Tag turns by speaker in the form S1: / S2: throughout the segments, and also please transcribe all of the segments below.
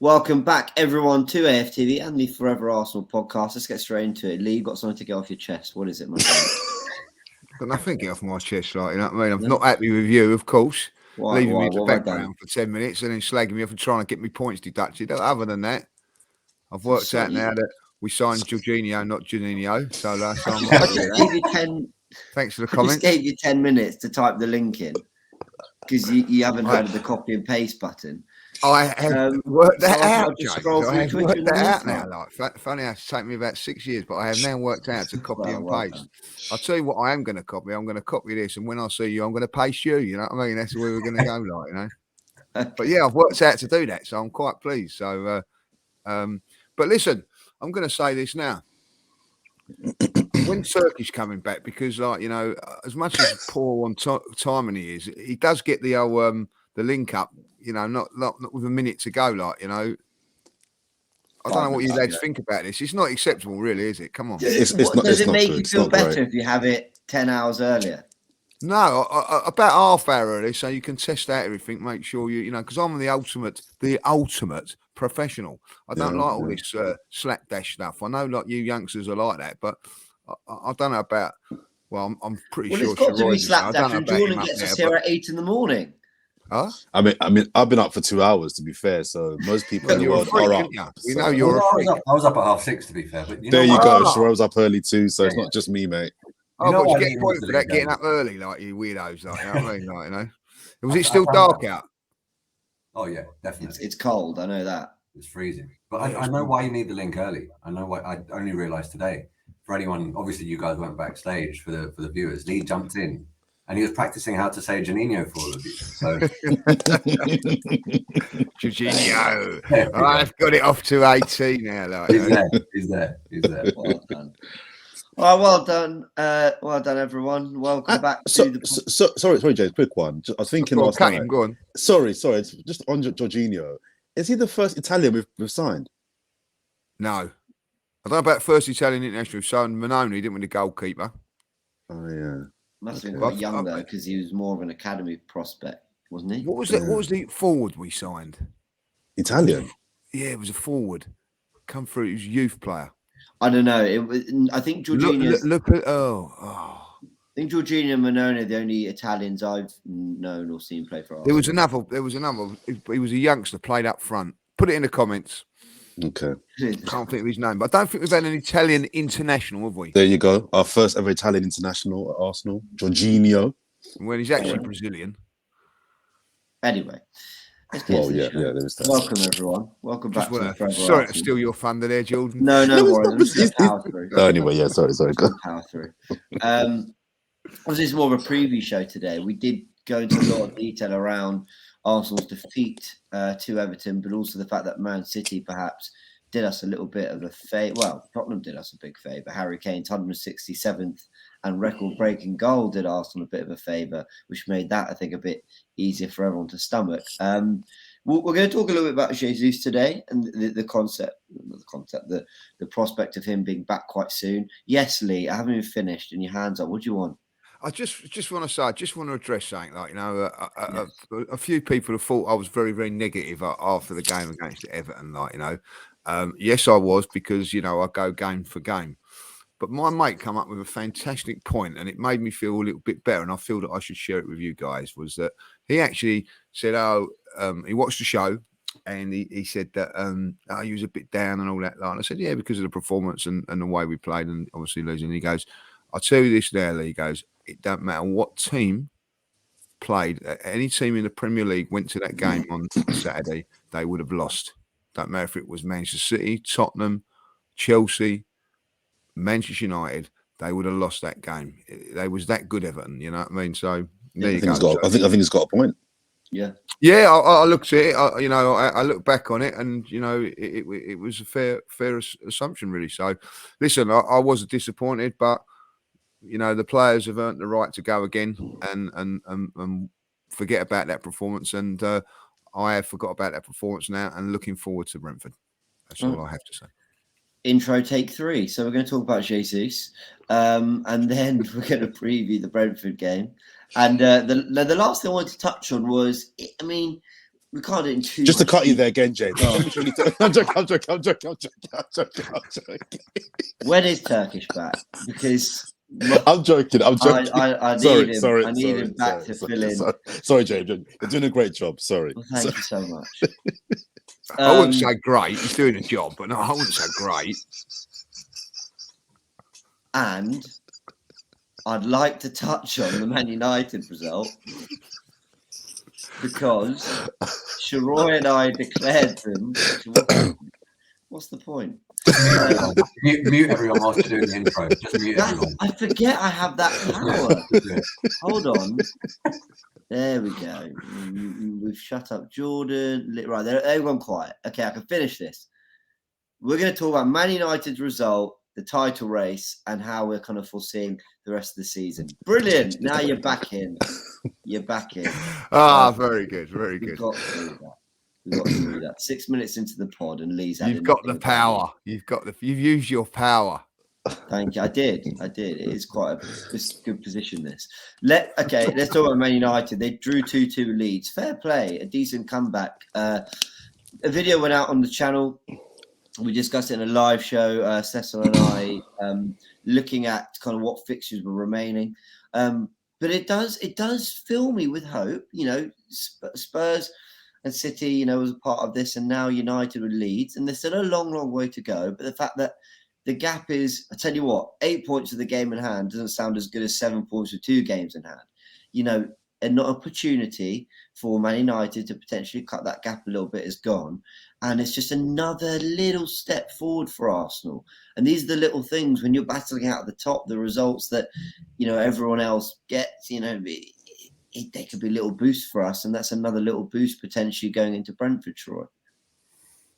S1: Welcome back, everyone, to AFTV and the Fourever Arsenal podcast. Let's get straight into it. Lee, you've got something to get off your chest. What is it, my friend?
S2: Got nothing to get off my chest, like, you know what I mean? I'm not happy with you, of course. Leaving me in the background for 10 minutes and then slagging me off and trying to get me points deducted. Other than that, I've worked out now that we signed Jorginho, not Juninho. So I'm Thanks for the comment.
S1: I just gave you 10 minutes to type the link in because you haven't heard of the copy and paste button.
S2: I have worked that out, James. I have worked that out now. Like, funny, it's taken me about 6 years, but I have now worked out to copy and paste. I'll tell you what I am going to copy. I'm going to copy this, and when I see you, I'm going to paste you. You know what I mean? That's where we're going to go, like, you know. But yeah, I've worked out to do that, so I'm quite pleased. So, but listen, I'm going to say this now. When Turkey's coming back, because, like, you know, as much as poor on timing he is, he does get the old the link up. You know, not with a minute to go, like, you know. I don't know what you lads think about this. It's not acceptable, really, is it? Come on.
S1: It's not. Does it make you feel better if you have it 10 hours earlier?
S2: No, about half hour early, so you can test out everything. Make sure you know, because I'm the ultimate professional. I don't like all this slapdash stuff. I know, like, you youngsters are like that, but I don't know about. Well, I'm pretty sure.
S1: It's got to be slapdash. And Jordan gets us here at 8 a.m.
S3: Huh? I mean, I've been up for 2 hours, to be fair. So most people in the world are up.
S2: We know you're a freak.
S4: I was up at 6:30, to be fair. But
S3: there you go. So I was up early too. So it's not just me, mate.
S2: But you get pointed for that getting up early, like, you weirdos, like, you know what I mean? Like, you know, was it still dark out?
S4: Oh yeah, definitely.
S1: It's cold. I know that.
S4: It's freezing. But I know why you need the link early. I know why. I only realised today. For anyone, obviously, you guys went backstage for the viewers. Lee jumped in. And he was practicing how to say Juninho for all of you. So.
S2: Juninho. I've got it off to 18 now. Like,
S4: He's there.
S1: Well done. Well done. Well done, everyone. Welcome back to the...
S3: Sorry, James, quick one. I was thinking last night.
S2: Go on.
S3: Sorry. It's just on Jorginho. Is he the first Italian we've signed?
S2: No. I don't know about first Italian international. We've signed Manoni, didn't we, the goalkeeper?
S3: Oh, yeah.
S1: Must have been quite young, though, because he was more of an academy prospect, wasn't he?
S2: What was that? What was the forward we signed?
S3: Italian?
S2: Yeah, it was a forward. Come through. He was a youth player.
S1: I don't know. I think Jorginho.
S2: Look at I
S1: think Jorginho and Manone are the only Italians I've known or seen play for Arsenal.
S2: There was another. He was a youngster, played up front. Put it in the comments.
S3: Okay.
S2: Can't think of his name, but I don't think we've had an Italian international, have we?
S3: There you go. Our first ever Italian international at Arsenal, Jorginho.
S2: Well, he's actually Brazilian.
S1: Anyway.
S3: Well, yeah, there is that.
S1: Welcome, everyone. Welcome back to the
S2: Sorry to steal your thunder there, Jordan.
S1: No worries.
S3: Anyway, yeah, sorry. Go.
S1: Power through. This is more of a preview show today. We did go into a lot of detail around Arsenal's defeat to Everton, but also the fact that Man City perhaps did us a little bit of a favour. Well, Tottenham did us a big favour. Harry Kane's 167th and record-breaking goal did Arsenal a bit of a favour, which made that, I think, a bit easier for everyone to stomach. We're going to talk a little bit about Jesus today and the prospect of him being back quite soon. Yes, Lee, I haven't even finished, and your hands up. What do you want?
S2: I just want to say, I just want to address something. Like, you know, a few people have thought I was very, very negative after the game against Everton. Like, you know, yes, I was, because, you know, I go game for game. But my mate come up with a fantastic point, and it made me feel a little bit better. And I feel that I should share it with you guys. Was that he actually said, he watched the show, and he said that he was a bit down and all that. And I said, yeah, because of the performance and the way we played, and obviously losing. And he goes, I'll tell you this now, Lee. He goes, it don't matter what team played. Any team in the Premier League went to that game on Saturday, they would have lost. Don't matter if it was Manchester City, Tottenham, Chelsea, Manchester United, they would have lost that game. They was that good, Everton. You know what I mean? So there you go.
S3: I think he's got a point.
S1: Yeah.
S2: I looked at it. I look back on it, and you know, it was a fair assumption, really. So, listen, I was disappointed, but you know, the players have earned the right to go again and forget about that performance. And I have forgot about that performance now, and looking forward to Brentford. That's all I have to say.
S1: Intro take 3. So we're going to talk about Jesus, and then we're going to preview the Brentford game. And the last thing I wanted to touch on was, I mean, We can't do it in two.
S3: Just to cut you there again, James.
S1: Oh.
S3: I'm joking.
S1: When is Turkish back? Because
S3: I'm joking. I'm joking.
S1: I need him. I need him back to fill in.
S3: Sorry, James. You're doing a great job. Sorry.
S1: Well, thank you so much.
S2: I wouldn't say great. He's doing a job, but no, I wouldn't say great.
S1: And I'd like to touch on the Man United result because Sharoy and I declared them. What's the point?
S4: Mute everyone whilst you're doing the intro. Just mute everyone.
S1: I forget I have that power. Hold on. There we go. We've shut up Jordan. Right, they've gone quiet. Okay, I can finish this. We're going to talk about Man United's result, the title race, and how we're kind of foreseeing the rest of the season. Brilliant. Now you're back in. You're back in.
S2: Very good. Very good.
S1: We've got to do that. 6 minutes into the pod, and Lee's had
S2: You've got the power. You've used your power.
S1: Thank you. I did. It is quite a good position. This. Let's talk about Man United. They drew 2-2 leads. Fair play. A decent comeback. A video went out on the channel. We discussed it in a live show. Cecil and I looking at kind of what fixtures were remaining. But it does fill me with hope. You know, Spurs and City, you know, was a part of this, and now United with Leeds, and there's still a long, long way to go. But the fact that the gap is, I tell you what, 8 points of the game in hand doesn't sound as good as 7 points with 2 games in hand. You know, an opportunity for Man United to potentially cut that gap a little bit is gone. And it's just another little step forward for Arsenal. And these are the little things when you're battling out at the top, the results that, you know, everyone else gets, you know, they could be little boosts for us. And that's another little boost potentially going into Brentford, Troy.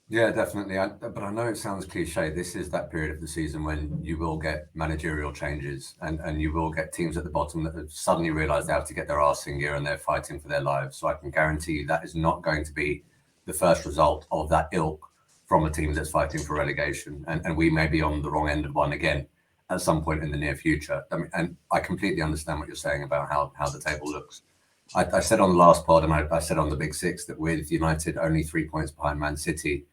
S4: Yeah, definitely. But I know it sounds cliche. This is that period of the season when you will get managerial changes and you will get teams at the bottom that have suddenly realised they have to get their arse in gear and they're fighting for their lives. So I can guarantee you that is not going to be the first result of that ilk from a team that's fighting for relegation. And we may be on the wrong end of one again at some point in the near future. I mean, and I completely understand what you're saying about how the table looks. I said on the last pod, and I said on the Big Six, that with United only 3 points behind Man City,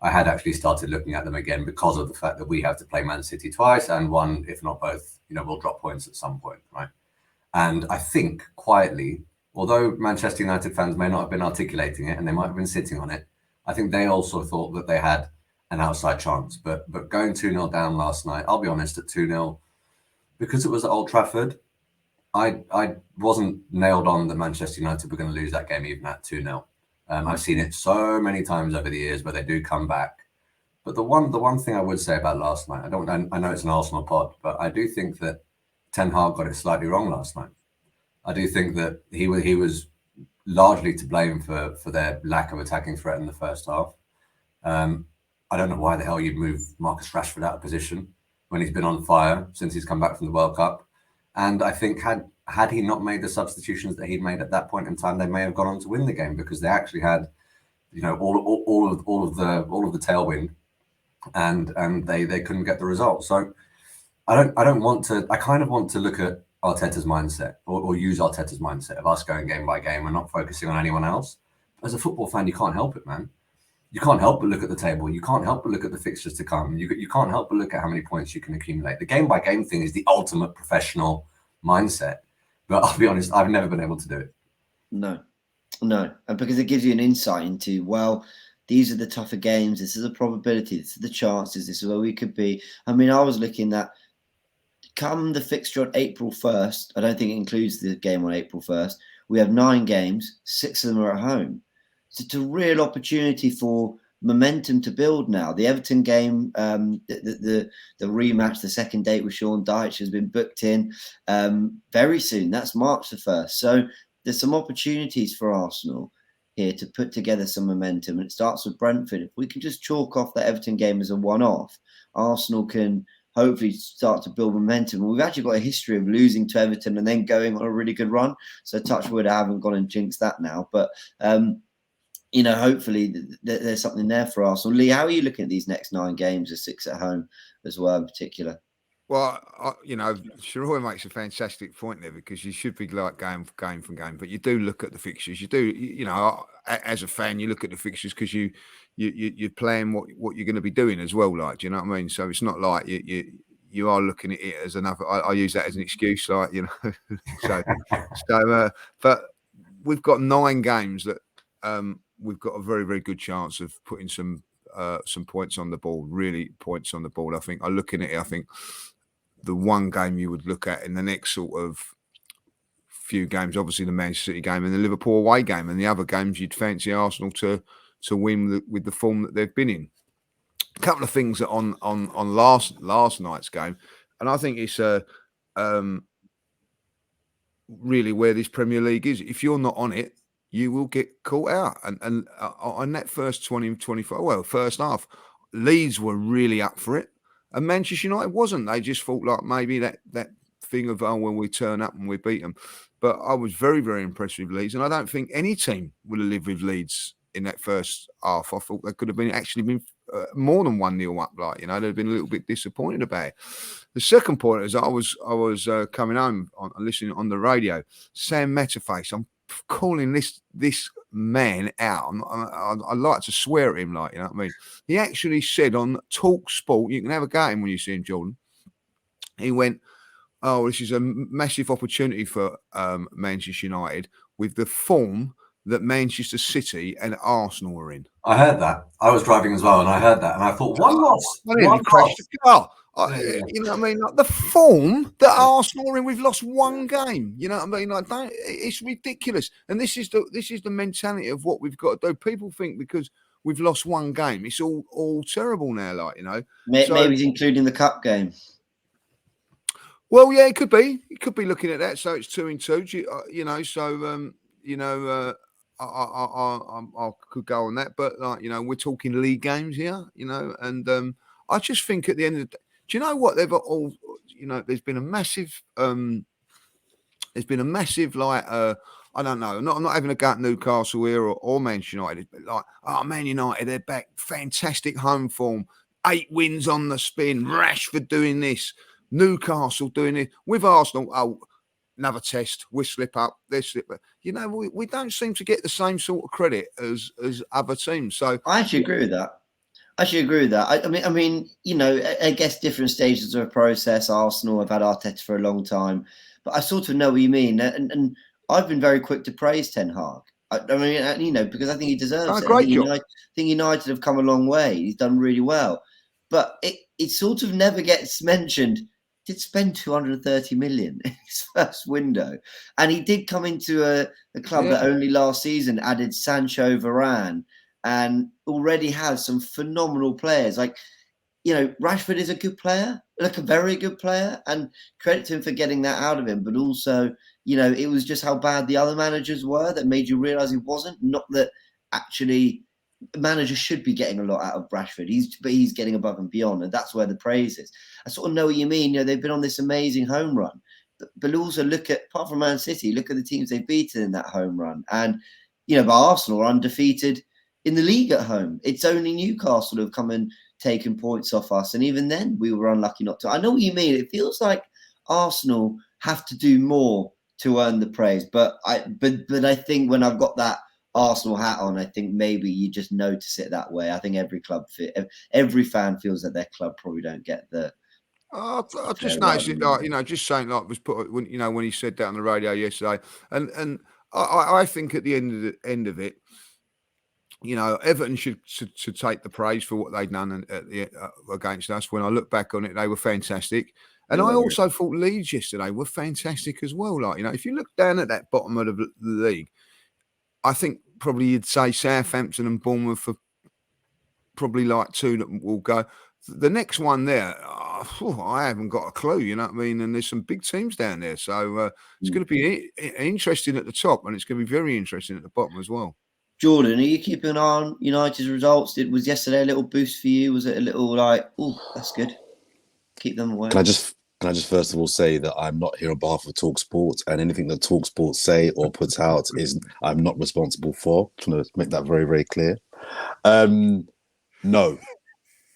S4: I had actually started looking at them again because of the fact that we have to play Man City twice, and one, if not both, you know, we'll drop points at some point, right? And I think quietly, although Manchester United fans may not have been articulating it and they might have been sitting on it, I think they also thought that they had an outside chance. But going 2-0 down last night, I'll be honest, at 2-0, because it was at Old Trafford, I wasn't nailed on that Manchester United were going to lose that game even at 2-0. I've seen it so many times over the years where they do come back. But the one thing I would say about last night, I know it's an Arsenal pod, but I do think that Ten Hag got it slightly wrong last night. I do think that he was largely to blame for their lack of attacking threat in the first half. I don't know why the hell you'd move Marcus Rashford out of position when he's been on fire since he's come back from the World Cup. And I think had he not made the substitutions that he'd made at that point in time, they may have gone on to win the game because they actually had, you know, all of the tailwind, and they couldn't get the result. So I kind of want to look at Arteta's mindset or use Arteta's mindset of us going game by game and not focusing on anyone else. As a football fan, you can't help it, man. You can't help but look at the table. You can't help but look at the fixtures to come. You can't help but look at how many points you can accumulate. The game-by-game thing is the ultimate professional mindset. But I'll be honest, I've never been able to do it.
S1: No. And because it gives you an insight into, well, these are the tougher games. This is a probability. This is the chances. This is where we could be. I mean, I was looking at come the fixture on April 1st. I don't think it includes the game on April 1st. We have 9 games. 6 of them are at home. So it's a real opportunity for momentum to build now. The Everton game, the rematch, the second date with Sean Dyche has been booked in very soon. That's March the 1st. So there's some opportunities for Arsenal here to put together some momentum. And it starts with Brentford. If we can just chalk off the Everton game as a one-off, Arsenal can hopefully start to build momentum. And we've actually got a history of losing to Everton and then going on a really good run. So touch wood, I haven't gone and jinxed that now. But you know, hopefully there's something there for Arsenal. Lee, how are you looking at these next 9 games, the 6 at home as well in particular?
S2: Well, Shiroi makes a fantastic point there, because you should be like game for game, but you do look at the fixtures. You do, as a fan, you look at the fixtures because you're playing what you're going to be doing as well. Like, do you know what I mean? So it's not like you are looking at it as another. I use that as an excuse, like, but we've got 9 games that we've got a very, very good chance of putting some points on the board. Really, points on the board. I think. I'm looking at it. I think the one game you would look at in the next sort of few games, obviously the Manchester City game and the Liverpool away game, and the other games you'd fancy Arsenal to win with the form that they've been in. A couple of things on last night's game, and I think it's really where this Premier League is. If you're not on it, you will get caught out. And on that first 20-25, first half, Leeds were really up for it. And Manchester United wasn't. They just thought like maybe that thing of, when we turn up and we beat them. But I was very, very impressed with Leeds. And I don't think any team would have lived with Leeds in that first half. I thought they could have been more than 1-0 up. Like, they'd have been a little bit disappointed about it. The second point is I was coming home listening on the radio. Sam Metaface, I'm calling this man out. I like to swear at him, like, you know what I mean? He actually said on Talk Sport, you can have a go at him when you see him, Jordan. He went, "Oh, this is a massive opportunity for Manchester United with the form that Manchester City and Arsenal are in."
S4: I heard that. I was driving as well, and I heard that, and I thought, one loss.
S2: One crashed the car. You know what I mean? Like the form that Arsenal are in, we've lost one game. You know what I mean? Like, it's ridiculous. And this is the mentality of what we've got to do. People think because we've lost one game, it's all terrible now. Like,
S1: maybe he's including the cup game.
S2: Well, yeah, it could be. You could be looking at that. So it's 2-2. I could go on that, but we're talking league games here. And I just think at the end of the day, do you know what they've all? There's been a massive. I don't know. I'm not having a go at Newcastle here or Manchester United, but like, Man United, they're back, fantastic home form, 8 wins on the spin. Rashford doing this, Newcastle doing it with Arsenal. Another test, we slip up, they slip up. We don't seem to get the same sort of credit as other teams. So
S1: I actually agree with that. I mean, I guess different stages of a process. Arsenal have had Arteta for a long time, but I sort of know what you mean. And I've been very quick to praise Ten Hag. Because I think he deserves it.
S2: Great job.
S1: I think United have come a long way. He's done really well, but it sort of never gets mentioned. Did spend 230 million in his first window, and he did come into a club that only last season added Sancho, Varane, and already has some phenomenal players. Like, Rashford is a good player, like a very good player, and credit to him for getting that out of him. But also, it was just how bad the other managers were that made you realise he wasn't. Not that actually managers should be getting a lot out of Rashford. He's getting above and beyond, and that's where the praise is. I sort of know what you mean. They've been on this amazing home run, but also apart from Man City, look at the teams they've beaten in that home run. And but Arsenal are undefeated in the league at home. It's only Newcastle who have come and taken points off us, and even then we were unlucky not to. I know what you mean. It feels like Arsenal have to do more to earn the praise, but I think when I've got that Arsenal hat on, I think maybe you just notice it that way. I think every fan feels that their club probably don't get the.
S2: I just noticed it, just saying, like, was put when he said that on the radio yesterday, and I think at the end of it, Everton should take the praise for what they've done against us. When I look back on it, they were fantastic. And I also thought Leeds yesterday were fantastic as well. Like, if you look down at that bottom of the league, I think probably you'd say Southampton and Bournemouth are probably like 2 that will go. The next one there, I haven't got a clue, you know what I mean? And there's some big teams down there. So it's going to be interesting at the top, and it's going to be very interesting at the bottom as well.
S1: Jordan, are you keeping an eye on United's results? Was yesterday a little boost for you? Was it a little like, oh, that's good? Keep them away.
S3: Can I just first of all say that I'm not here on behalf of TalkSport, and anything that TalkSport say or puts out I'm not responsible for. I'm trying to make that very, very clear. No,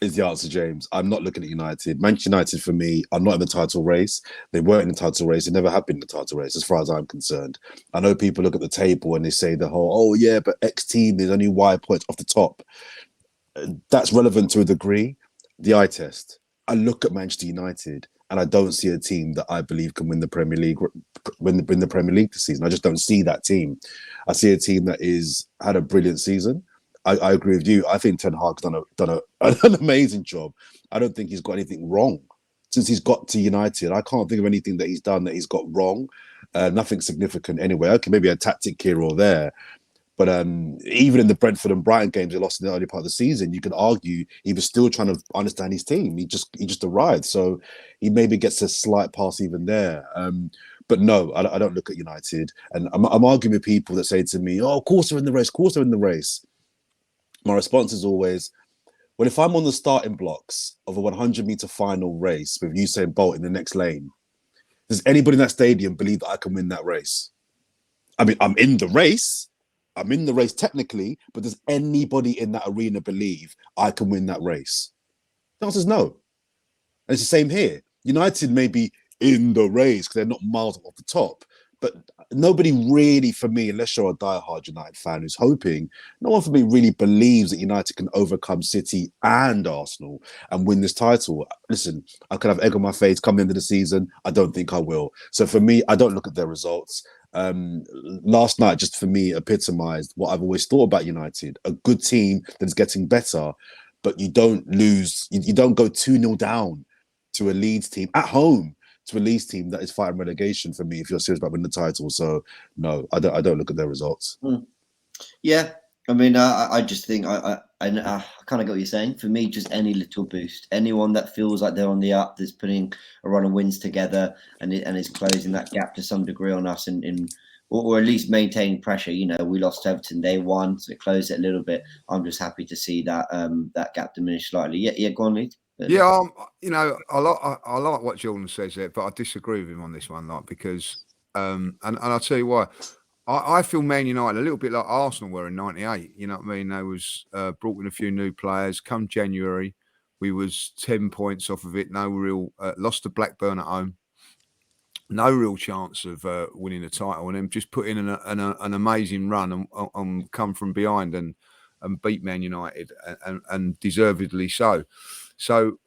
S3: is the answer, James. I'm not looking at United. Manchester United, for me, are not in the title race. They weren't in the title race. They never have been in the title race, as far as I'm concerned. I know people look at the table and they say the whole, oh, yeah, but X team, there's only Y points off the top. That's relevant to a degree. The eye test. I look at Manchester United and I don't see a team that I believe can win the Premier League, win the Premier League this season. I just don't see that team. I see a team that had a brilliant season. I agree with you. I think Ten Hag's done an amazing job. I don't think he's got anything wrong since he's got to United. I can't think of anything that he's done that he's got wrong. Nothing significant anyway. Okay, maybe a tactic here or there. But even in the Brentford and Brighton games he lost in the early part of the season, you could argue he was still trying to understand his team. He just arrived. So he maybe gets a slight pass even there. But no, I don't look at United. And I'm arguing with people that say to me, oh, of course they're in the race, of course they're in the race. My response is always, well, if I'm on the starting blocks of a 100-meter final race with Usain Bolt in the next lane, does anybody in that stadium believe that I can win that race? I mean, I'm in the race technically, but does anybody in that arena believe I can win that race? The answer is no. And it's the same here. United may be in the race because they're not miles off the top, but nobody really, for me, unless you're a diehard United fan who's hoping, no one for me really believes that United can overcome City and Arsenal and win this title. Listen, I could have egg on my face come the end of the season. I don't think I will. So for me, I don't look at their results. Last night, just for me, epitomized what I've always thought about United. A good team that is getting better, but you don't lose. You don't go 2-0 down to a Leeds team at home, to a Leeds team that is fighting relegation for me if you're serious about winning the title. So no, I don't look at their results.
S1: Yeah, I mean, I just think I kind of get what you're saying. For me, just any little boost, anyone that feels like they're on the up, that's putting a run of wins together and is closing that gap to some degree on us, or at least maintaining pressure. You know, we lost to Everton, they won, so it closed it a little bit. I'm just happy to see that that gap diminish slightly. Yeah, go on, Lee.
S2: Yeah, you know, I like what Jordan says there, but I disagree with him on this one, like, because and I'll tell you why. I feel Man United a little bit like Arsenal were in '98. You know what I mean? They was brought in a few new players. Come January, we was 10 points off of it. No real lost to Blackburn at home. No real chance of winning the title, and then just put in an amazing run and come from behind and beat Man United and deservedly so. So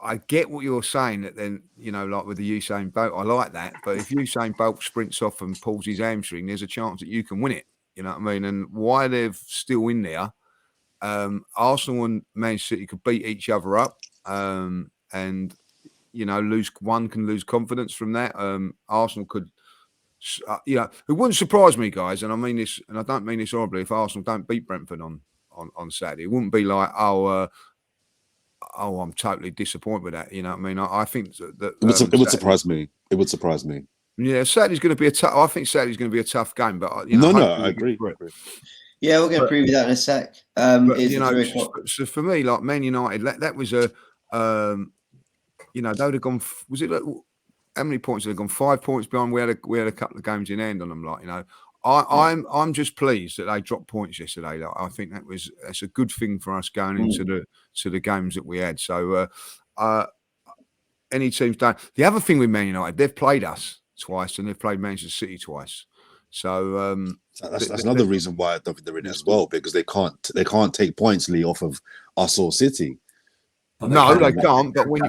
S2: I get what you're saying, that then, you know, like with the Usain Bolt, I like that. But if Usain Bolt sprints off and pulls his hamstring, there's a chance that you can win it. You know what I mean? And why they're still in there, Arsenal and Man City could beat each other up, and, you know, one can lose confidence from that. Arsenal could, you know, it wouldn't surprise me, guys, and I mean this, and I don't mean this horribly, if Arsenal don't beat Brentford on Saturday. It wouldn't be like, oh, I'm totally disappointed with that. You know what I mean? I think that
S3: it would surprise me. It would surprise me.
S2: Yeah, Saturday's going to be a tough. I think Saturday's going to be a tough game, but you
S3: know,
S2: no,
S3: I agree.
S1: Yeah, we're going to preview that in a sec.
S2: You know, so for me, like Man United, that was a, you know, they would have gone. Was it like, how many points? They've gone 5 points behind. We had a couple of games in hand on them. Like, you know, I'm just pleased that they dropped points yesterday. Like, I think that's a good thing for us going into the games that we had. So any teams don't. The other thing with Man United, they've played us twice and they've played Manchester City twice. So
S3: that's another reason why I don't think they're in it as well, because they can't take points, Lee, off of us or City.
S2: No, they can't. But when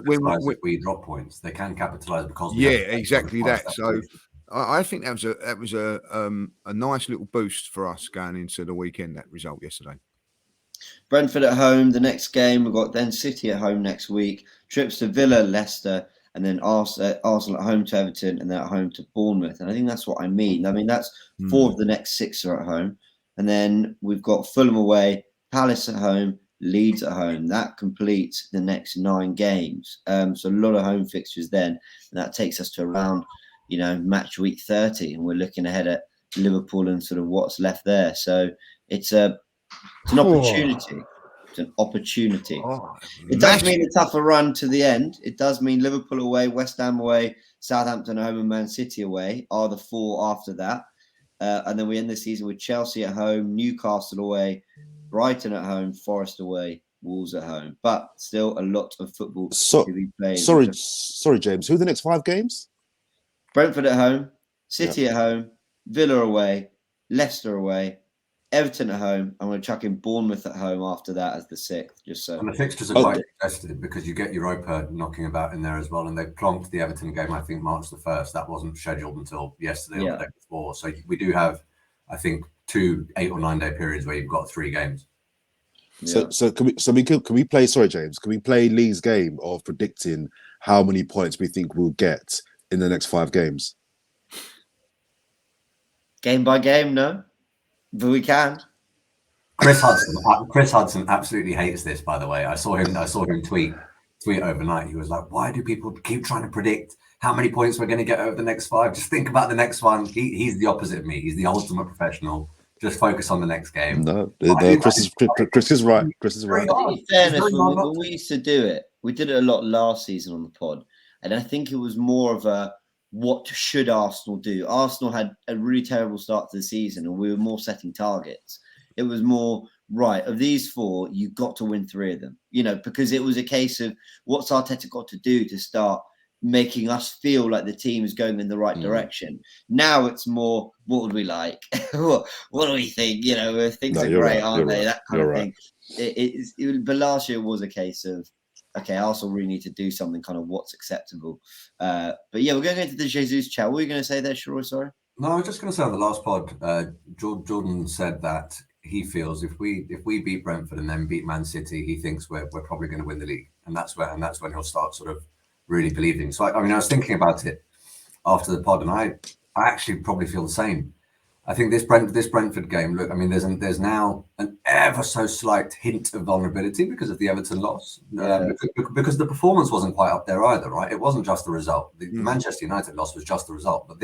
S4: we drop points, they can capitalise because
S2: exactly that. So I think that was a nice little boost for us going into the weekend. That result yesterday.
S1: Brentford at home. The next game we've got then City at home next week. Trips to Villa, Leicester, and then Arsenal at home to Everton, and then at home to Bournemouth. And I think that's what I mean. I mean, that's 4 of the next 6 are at home, and then we've got Fulham away, Palace at home, Leeds at home. That completes the next 9 games. So a lot of home fixtures then, and that takes us to around, you know, match week 30, and we're looking ahead at Liverpool and sort of what's left there. So it's an opportunity. It's an opportunity. It does mean a tougher run to the end. It does mean Liverpool away, West Ham away, Southampton at home, and Man City away are the 4 after that. And then we end the season with Chelsea at home, Newcastle away, Brighton at home, Forest away, Wolves at home, but still a lot of football
S3: So,
S1: to be played.
S3: sorry, James. Who are the next 5 games?
S1: Brentford at home, City at home, Villa away, Leicester away, Everton at home. I'm going to chuck in Bournemouth at home after that as the 6th, just so.
S4: And the fixtures are quite contested because you get Europa knocking about in there as well. And they plonked the Everton game, I think, March the 1st. That wasn't scheduled until yesterday or the day before. So we do have, I think, 2 8 or 9 day periods where you've got 3 games.
S3: So can we play? Sorry, James. Can we play Lee's game of predicting how many points we think we'll get in the next 5 games?
S1: Game by game, no, but we can.
S4: Chris Hudson absolutely hates this. By the way, I saw him tweet overnight. He was like, "Why do people keep trying to predict how many points we're going to get over the next 5? Just think about the next one." He's the opposite of me. He's the ultimate professional. Just focus on the next game.
S3: No, Chris is right. Chris is right.
S1: In fairness, when we used to do it, we did it a lot last season on the pod, and I think it was more of a what should Arsenal do? Arsenal had a really terrible start to the season, and we were more setting targets. It was more, right, of these 4, you've got to win 3 of them, because it was a case of what's Arteta got to do to start making us feel like the team is going in the right direction. Now it's more, what would we like? what do we think? Things are great, aren't they? That kind of thing. But last year was a case of, okay, Arsenal really need to do something kind of what's acceptable. But yeah, we're going into the Jesus chat. What were you going to say there, Shiroi? Sorry?
S4: No, I was just going to say on the last pod, Jordan said that he feels if we beat Brentford and then beat Man City, he thinks we're probably going to win the league, and that's when he'll start sort of really believing. So I was thinking about it after the pod, and I actually probably feel the same. I think this Brentford game, look, there's now an ever so slight hint of vulnerability because of the Everton loss, because the performance wasn't quite up there either, right? It wasn't just the result. The Manchester United loss was just the result, but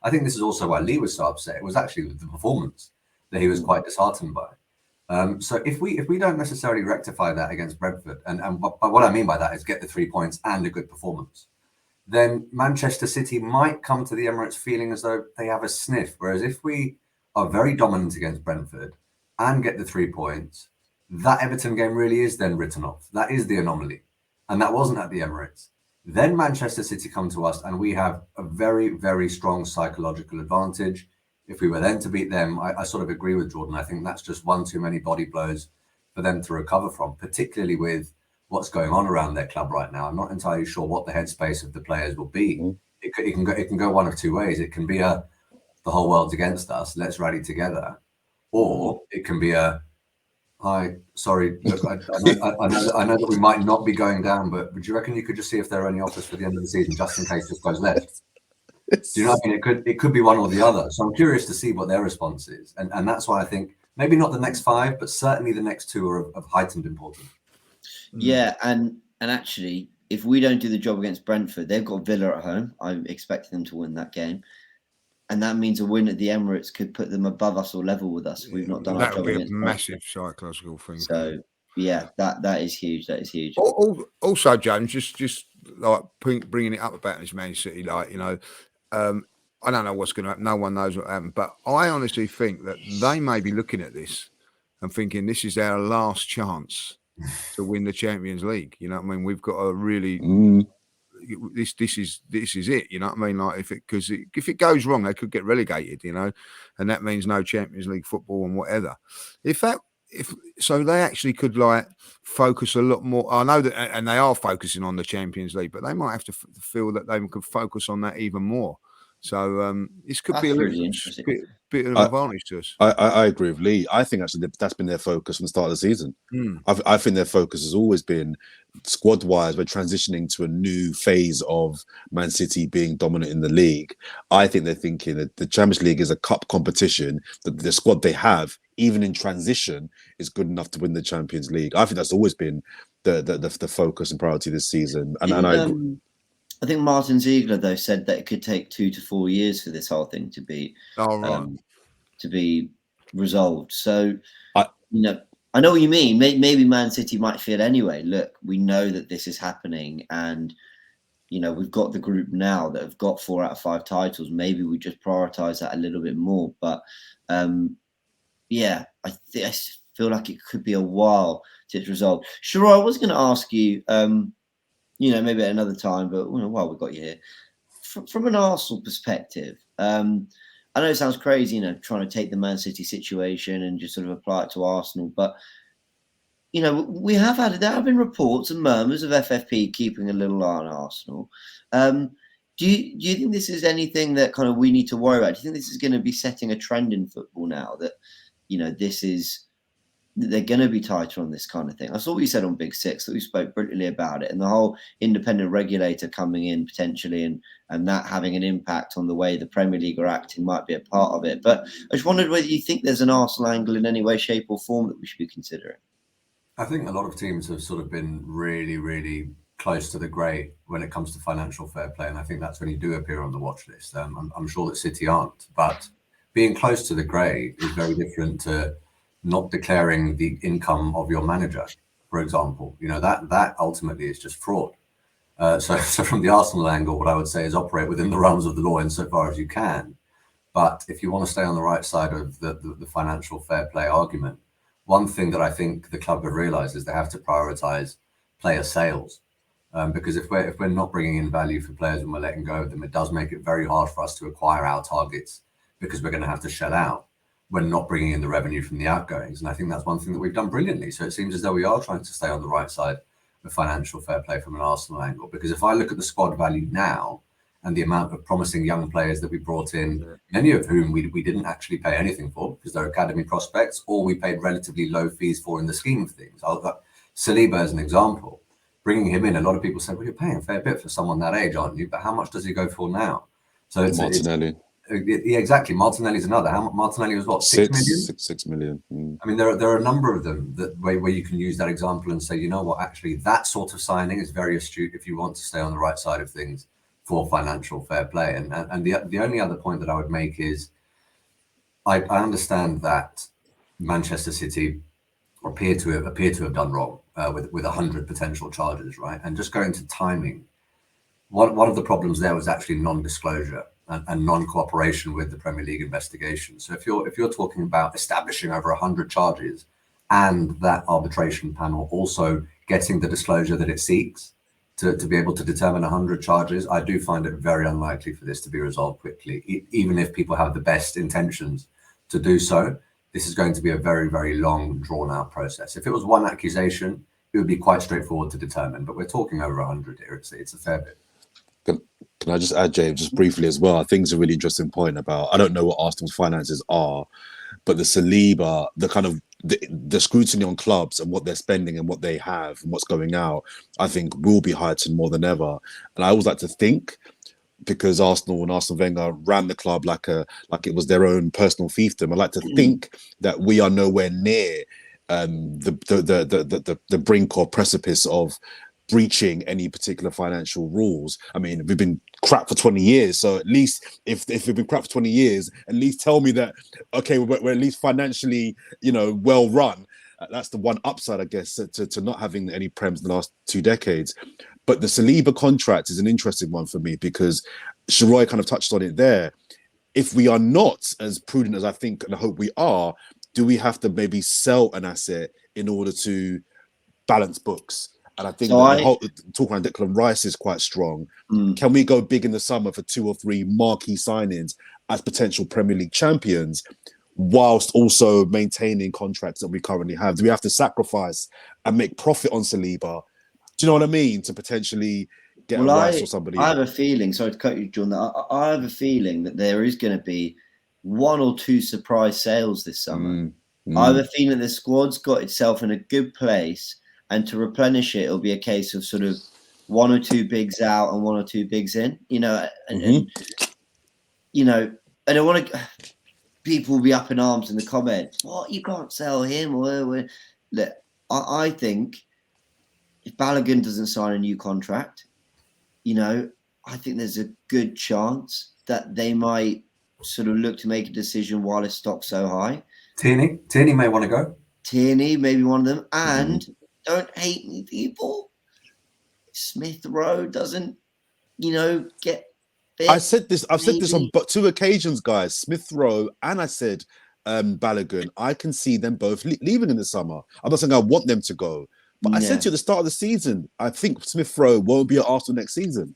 S4: I think this is also why Lee was so upset. It was actually the performance that he was quite disheartened by. So if we don't necessarily rectify that against Brentford, and what I mean by that is get the 3 points and a good performance, then Manchester City might come to the Emirates feeling as though they have a sniff. Whereas if we are very dominant against Brentford and get the 3 points, that Everton game really is then written off. That is the anomaly. And that wasn't at the Emirates. Then Manchester City come to us and we have a very, very strong psychological advantage. If we were then to beat them, I sort of agree with Jordan. I think that's just one too many body blows for them to recover from, particularly with what's going on around their club right now. I'm not entirely sure what the headspace of the players will be. It can go one of 2 ways. It can be the whole world's against us, let's rally together. Or it can be hi, sorry, look, I know that we might not be going down, but would you reckon you could just see if there are any offers for the end of the season, just in case this goes left? Do you know what I mean? It could be one or the other. So I'm curious to see what their response is. And that's why I think maybe not the next 5, but certainly the next 2 are of heightened importance.
S1: Yeah, and actually, if we don't do the job against Brentford, they've got Villa at home. I'm expecting them to win that game. And that means a win at the Emirates could put them above us or level with us. We've not done our job.
S2: That would be a massive psychological thing.
S1: So, yeah, that is huge. That is huge.
S2: Also, James, just like bringing it up about this Man City, I don't know what's going to happen. No one knows what happened. But I honestly think that they may be looking at this and thinking this is our last chance to win the Champions League. You know what I mean? We've got to really this is it. You know what I mean? Like if it goes wrong, they could get relegated. And that means no Champions League football and whatever. If they actually could focus a lot more. I know that, and they are focusing on the Champions League, but they might have to feel that they could focus on that even more. So this could be a really bit of an advantage to us.
S3: I agree with Lee. I think actually that's been their focus from the start of the season. I think their focus has always been squad-wise. We're transitioning to a new phase of Man City being dominant in the league. I think they're thinking that the Champions League is a cup competition. That the squad they have, even in transition, is good enough to win the Champions League. I think that's always been the focus and priority this season. And
S1: I think Martin Ziegler, though, said that it could take 2 to 4 years for this whole thing to be resolved. So, I know what you mean. Maybe Man City might feel anyway, look, we know that this is happening and, we've got the group now that have got 4 out of 5 titles. Maybe we just prioritise that a little bit more. But, I feel like it could be a while to it's resolved. Sure, I was going to ask you, maybe at another time, but while we've got you here, from an Arsenal perspective, I know it sounds crazy, trying to take the Man City situation and just sort of apply it to Arsenal, but there have been reports and murmurs of FFP keeping a little eye on Arsenal. Do you think this is anything that kind of we need to worry about? Do you think this is going to be setting a trend in football now that, they're going to be tighter on this kind of thing? I saw what you said on Big Six, that we spoke brilliantly about it, and the whole independent regulator coming in potentially and that having an impact on the way the Premier League are acting might be a part of it. But I just wondered whether you think there's an Arsenal angle in any way, shape or form that we should be considering.
S4: I think a lot of teams have sort of been really, really close to the grey when it comes to financial fair play. And I think that's when you do appear on the watch list. I'm sure that City aren't, but being close to the grey is very different to not declaring the income of your manager, for example. That ultimately is just fraud. So from the Arsenal angle, what I would say is operate within the realms of the law insofar as you can. But if you want to stay on the right side of the financial fair play argument, one thing that I think the club have realised is they have to prioritise player sales, because if we're not bringing in value for players when we're letting go of them, it does make it very hard for us to acquire our targets because we're going to have to shell out. We're not bringing in the revenue from the outgoings, and I think that's one thing that we've done brilliantly. So it seems as though we are trying to stay on the right side of financial fair play from an Arsenal angle. Because if I look at the squad value now and the amount of promising young players that we brought in, many of whom we didn't actually pay anything for because they're academy prospects, or we paid relatively low fees for in the scheme of things. Saliba as an example, bringing him in, a lot of people say, well, you're paying a fair bit for someone that age, aren't you? But how much does he go for now? So it's
S3: Martinelli.
S4: Yeah, exactly. Martinelli's another. Martinelli was what, 6 million?
S3: 6 million.
S4: I mean, there are a number of them where you can use that example and say, you know what, actually that sort of signing is very astute if you want to stay on the right side of things for financial fair play. And the only other point that I would make is I understand that Manchester City appear to have done wrong with 100 potential charges, right? And just going to timing, one of the problems there was actually non-disclosure and non-cooperation with the Premier League investigation. So if you're talking about establishing over 100 charges and that arbitration panel also getting the disclosure that it seeks to be able to determine 100 charges, I do find it very unlikely for this to be resolved quickly. Even if people have the best intentions to do so, this is going to be a very, very long, drawn-out process. If it was one accusation, it would be quite straightforward to determine, but we're talking over 100 here. It's a fair bit.
S3: Can I just add, James, just briefly as well? I think it's a really interesting point about, I don't know what Arsenal's finances are, but the Saliba, the kind of the scrutiny on clubs and what they're spending and what they have and what's going out, I think will be heightened more than ever. And I always like to think, because Arsenal and Arsene Wenger ran the club like it was their own personal fiefdom, I like to think that we are nowhere near the brink or precipice of breaching any particular financial rules. I mean, we've been crap for 20 years, so at least if we've been crap for 20 years, at least tell me that, okay, we're at least financially, well run. That's the one upside, I guess, to not having any prems in the last 2 decades. But the Saliba contract is an interesting one for me because Sharoy kind of touched on it there. If we are not as prudent as I think and I hope we are, do we have to maybe sell an asset in order to balance books? And I think the whole talk around Declan Rice is quite strong. Can we go big in the summer for 2 or 3 marquee signings as potential Premier League champions, whilst also maintaining contracts that we currently have? Do we have to sacrifice and make profit on Saliba? Do you know what I mean? To potentially get a Rice or somebody.
S1: I have a feeling, sorry to cut you, John, I have a feeling that there is going to be 1 or 2 surprise sales this summer. I have a feeling the squad's got itself in a good place, and to replenish it, it'll be a case of sort of 1 or 2 bigs out and 1 or 2 bigs in, and I don't want to, people will be up in arms in the comments. What, you can't sell him? Look, I think if Balogun doesn't sign a new contract, I think there's a good chance that they might sort of look to make a decision while his stock's so high.
S4: Tierney may want to go.
S1: Tierney, maybe one of them. And don't hate me, people. Smith Rowe doesn't, get fit.
S3: I've said this on 2 occasions, guys. Smith Rowe, and I said Balogun, I can see them both leaving in the summer. I'm not saying I want them to go, but I said to you at the start of the season, I think Smith Rowe won't be at Arsenal next season.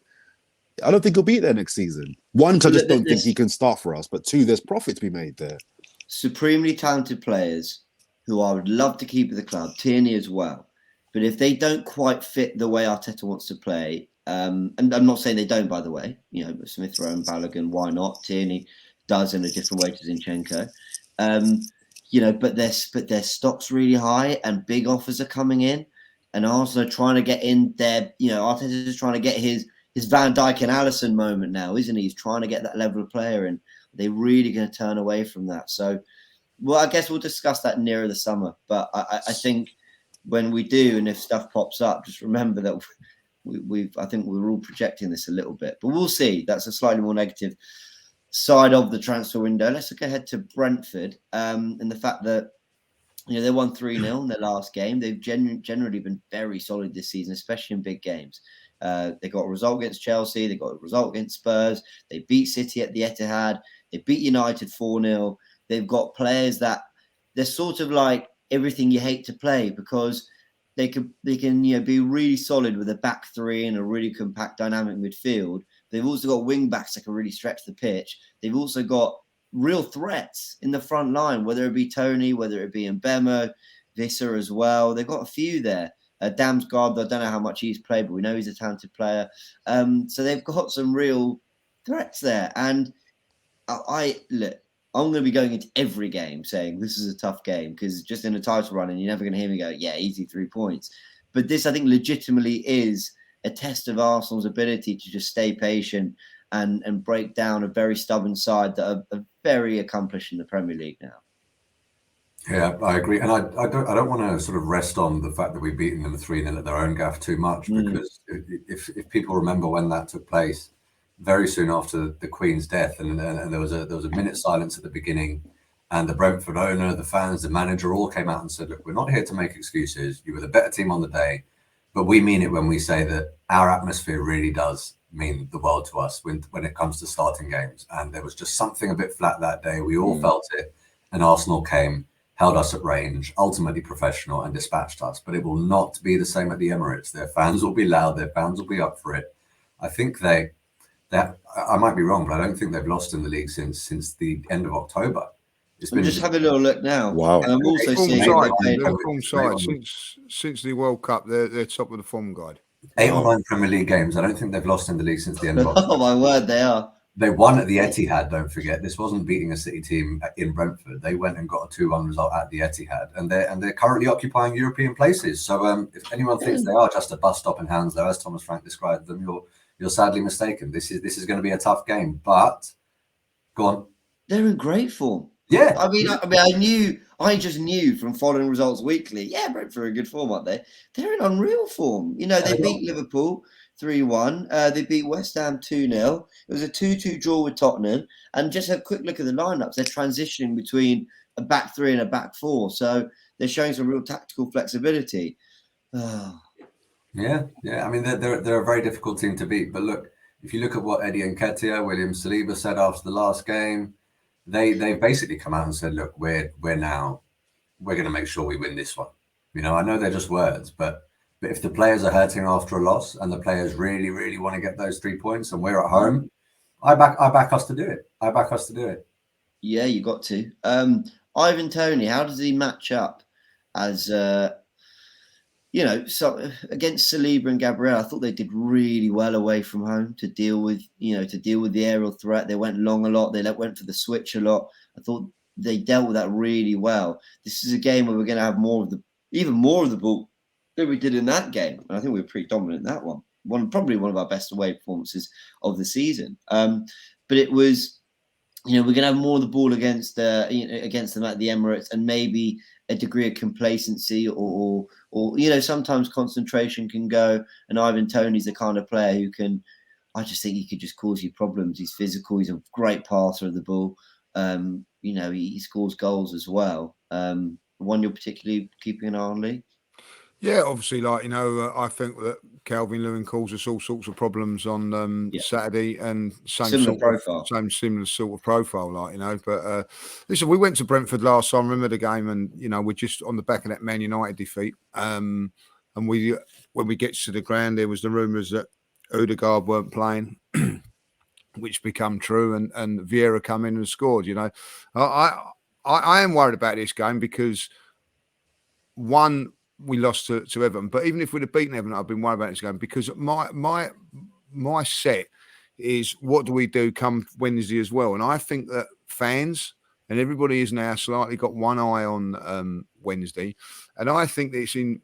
S3: I don't think he'll be there next season. One, because I just don't think he can start for us. But two, there's profit to be made there. Supremely
S1: talented players who I would love to keep at the club, Tierney as well. But if they don't quite fit the way Arteta wants to play, and I'm not saying they don't, by the way, Smith Rowe and Balogun, why not? Tierney does in a different way to Zinchenko. But their stock's really high and big offers are coming in. And Arsenal are trying to get in there. Arteta is trying to get his Van Dijk and Alisson moment now, isn't he? He's trying to get that level of player, and they're really going to turn away from that. So, well, I guess we'll discuss that nearer the summer. But I think when we do, and if stuff pops up, just remember that I think we're all projecting this a little bit. But we'll see. That's a slightly more negative side of the transfer window. Let's look ahead to Brentford and the fact that they won 3-0 in their last game. They've generally been very solid this season, especially in big games. They got a result against Chelsea. They got a result against Spurs. They beat City at the Etihad. They beat United 4-0. They've got players that they're sort of like everything you hate to play, because they can be really solid with a back three and a really compact dynamic midfield. They've also got wing backs that can really stretch the pitch. They've also got real threats in the front line, whether it be Tony, whether it be Mbemo, Visser as well. They've got a few there. Damsgaard, I don't know how much he's played, but we know he's a talented player. So they've got some real threats there. And I'm going to be going into every game saying this is a tough game, because just in a title run, and you're never going to hear me go, yeah, easy 3 points. But this, I think, legitimately is a test of Arsenal's ability to just stay patient and break down a very stubborn side that are very accomplished in the Premier League now.
S4: Yeah, I agree. And I don't want to sort of rest on the fact that we've beaten them 3-0 at their own gaff too much, because if people remember when that took place, very soon after the Queen's death, and there was a minute silence at the beginning, and the Brentford owner, the fans, the manager all came out and said, look, we're not here to make excuses. You were the better team on the day, but we mean it when we say that our atmosphere really does mean the world to us when it comes to starting games. And there was just something a bit flat that day. We all felt it, and Arsenal came, held us at range, ultimately professional, and dispatched us. But it will not be the same at the Emirates. Their fans will be loud. Their fans will be up for it. I think I might be wrong, but I don't think they've lost in the league since the end of October.
S1: Just have a little look now.
S3: Wow.
S1: And I'm also seeing
S2: form side since the World Cup. They're top of the form guide.
S4: 8 or 9 Premier League games. I don't think they've lost in the league since the end of October.
S1: Oh my word, they are.
S4: They won at the Etihad, don't forget. This wasn't beating a City team in Brentford. They went and got a 2-1 result at the Etihad, and they're currently occupying European places. So if anyone thinks they are just a bus stop in Hounslow, as Thomas Frank described them, you're sadly mistaken. This is going to be a tough game, but go on.
S1: They're in great form.
S4: Yeah.
S1: I just knew from following results weekly. Yeah, Brentford are in good form, aren't they? They're in unreal form. They beat Liverpool 3-1. They beat West Ham 2-0. It was a 2-2 draw with Tottenham. And just a quick look at the lineups. They're transitioning between a back three and a back four. So they're showing some real tactical flexibility. Oh.
S4: Yeah. I mean, they're a very difficult team to beat. But look, if you look at what Eddie Nketiah, William Saliba said after the last game, they basically come out and said, look, we're going to make sure we win this one. I know they're just words, but if the players are hurting after a loss and the players really, really want to get those 3 points and we're at home, I back us to do it.
S1: Yeah, you got to. Ivan Toney, how does he match up as so against Saliba and Gabriel? I thought they did really well away from home to deal with the aerial threat. They went long a lot. They went for the switch a lot. I thought they dealt with that really well. This is a game where we're going to have even more of the ball than we did in that game. And I think we were pretty dominant in that one. Probably one of our best away performances of the season. But it was, we're going to have more of the ball against them at the Emirates, and maybe a degree of complacency or sometimes concentration can go. And Ivan Toney's the kind of player who I just think he could just cause you problems. He's physical. He's a great passer of the ball. He scores goals as well. One you're particularly keeping an eye on, Lee?
S2: Yeah, obviously, like, I think that Calvin Lewin caused us all sorts of problems on Saturday, and
S1: Similar profile.
S2: similar sort of profile, like. But listen, we went to Brentford last time. Remember the game, and we're just on the back of that Man United defeat. And when we get to the ground, there was the rumours that Odegaard weren't playing, which become true, and Vieira come in and scored. I am worried about this game because one, we lost to Everton, but even if we'd have beaten Everton, I've been worried about this game because my set is what do we do come Wednesday as well, and I think that fans and everybody is now slightly got one eye on Wednesday, and I think that it's in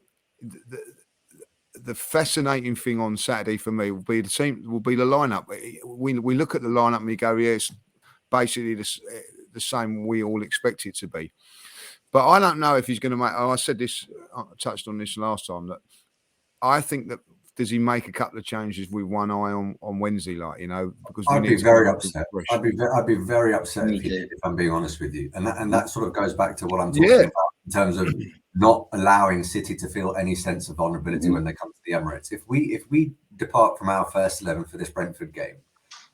S2: the fascinating thing on Saturday for me will be the lineup. We look at the lineup and we go, yes, basically the same we all expect it to be. But I don't know if he's going to make. I said this, I touched on this last time, that I think that does he make a couple of changes with one eye on Wednesday, because
S4: I'd be very upset. I'd be very upset if I'm being honest with you, and that sort of goes back to what I'm talking about in terms of not allowing City to feel any sense of vulnerability when they come to the Emirates. If we depart from our first 11 for this Brentford game,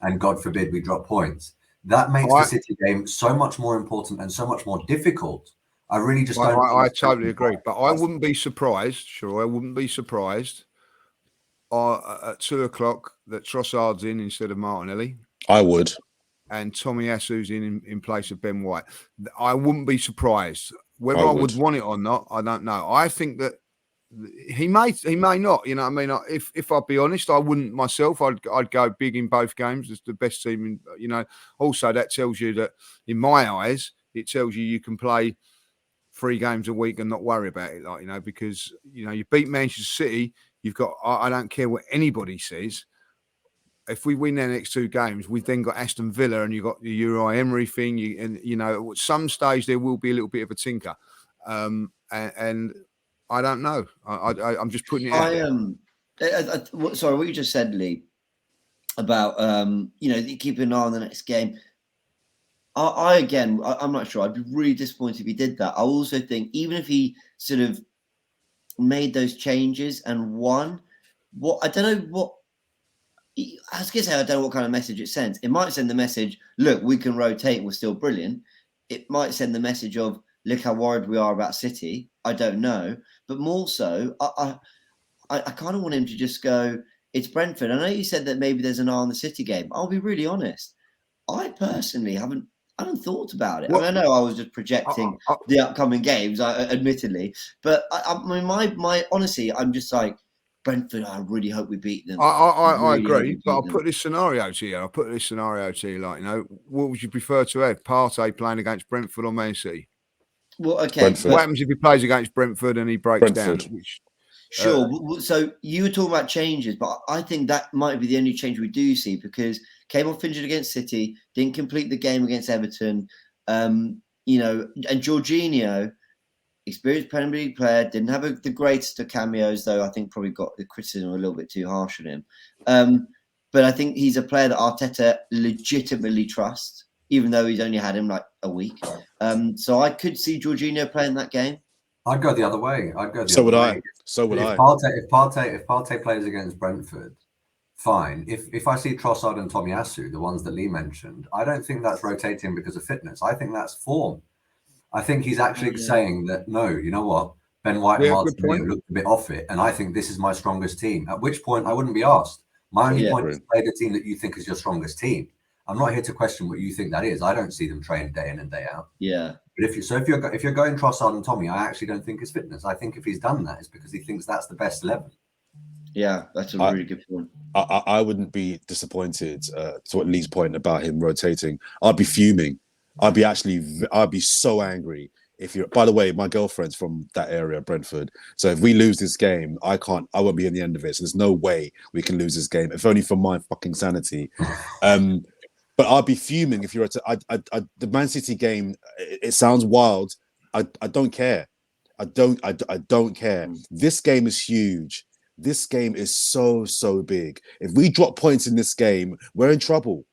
S4: and God forbid we drop points, that makes the City game so much more important and so much more difficult. I really just don't.
S2: I totally agree, but I wouldn't be surprised. Sure, I wouldn't be surprised. At 2:00 that Trossard's in instead of Martinelli.
S3: I would.
S2: And Tomiyasu's in place of Ben White. I wouldn't be surprised. Whether I would want it or not, I don't know. I think that he may not. You know what I mean? If I'd be honest, I wouldn't myself. I'd go big in both games. It's the best team. Also that tells you that, in my eyes, it tells you can play 3 games a week and not worry about it, because you beat Manchester City. You've got. I don't care what anybody says. If we win their next 2 games, we've then got Aston Villa, and you've got the Uri Emery thing. At some stage there will be a little bit of a tinker, and I don't know. I'm just putting it out there.
S1: Sorry, what you just said, Lee, about keeping an eye on the next game. I'm not sure. I'd be really disappointed if he did that. I also think even if he sort of made those changes and won, I don't know what. I was going to say, I don't know what kind of message it sends. It might send the message, look, we can rotate, we're still brilliant. It might send the message of, look how worried we are about City. I don't know. But more so, I kind of want him to just go, it's Brentford. I know you said that maybe there's an eye on the City game. I'll be really honest. I personally haven't thought about it. I know I was just projecting the upcoming games, admittedly. But I mean, my honestly, I'm just like, Brentford, I really hope we beat them.
S2: I agree, but I'll put this scenario to you. What would you prefer to have? Partey playing against Brentford or Man City?
S1: Well, okay.
S3: Brentford.
S2: What happens if he plays against Brentford and he breaks down?
S1: Sure. So you were talking about changes, but I think that might be the only change we do see, because came off injured against City, didn't complete the game against Everton. And Jorginho, experienced Premier League player, didn't have the greatest of cameos, though I think probably got the criticism a little bit too harsh on him. But I think he's a player that Arteta legitimately trusts, even though he's only had him like a week. So I could see Jorginho playing that game.
S4: I'd go the other way.
S3: So would I.
S4: If Partey plays against Brentford, fine. If I see Trossard and Tomiyasu, the ones that Lee mentioned, I don't think that's rotating because of fitness. I think that's form. I think he's actually saying that, no, you know what? Ben White and Martinelli looked a bit off it, and I think this is my strongest team. At which point I wouldn't be asked. My only point is to play the team that you think is your strongest team. I'm not here to question what you think that is. I don't see them train day in and day out.
S1: Yeah.
S4: But if you're going Trossard and Tommy, I actually don't think it's fitness. I think if he's done that, it's because he thinks that's the best 11.
S1: Yeah, that's a really good point.
S3: I wouldn't be disappointed to what Lee's point about him rotating. I'd be fuming. I'd be so angry if you're. By the way, my girlfriend's from that area, Brentford. So if we lose this game, I won't be in the end of it. So there's no way we can lose this game, if only for my fucking sanity. But I'd be fuming if you're the Man City game. It sounds wild. I don't care. I don't care. This game is huge. This game is so big. If we drop points in this game, we're in trouble.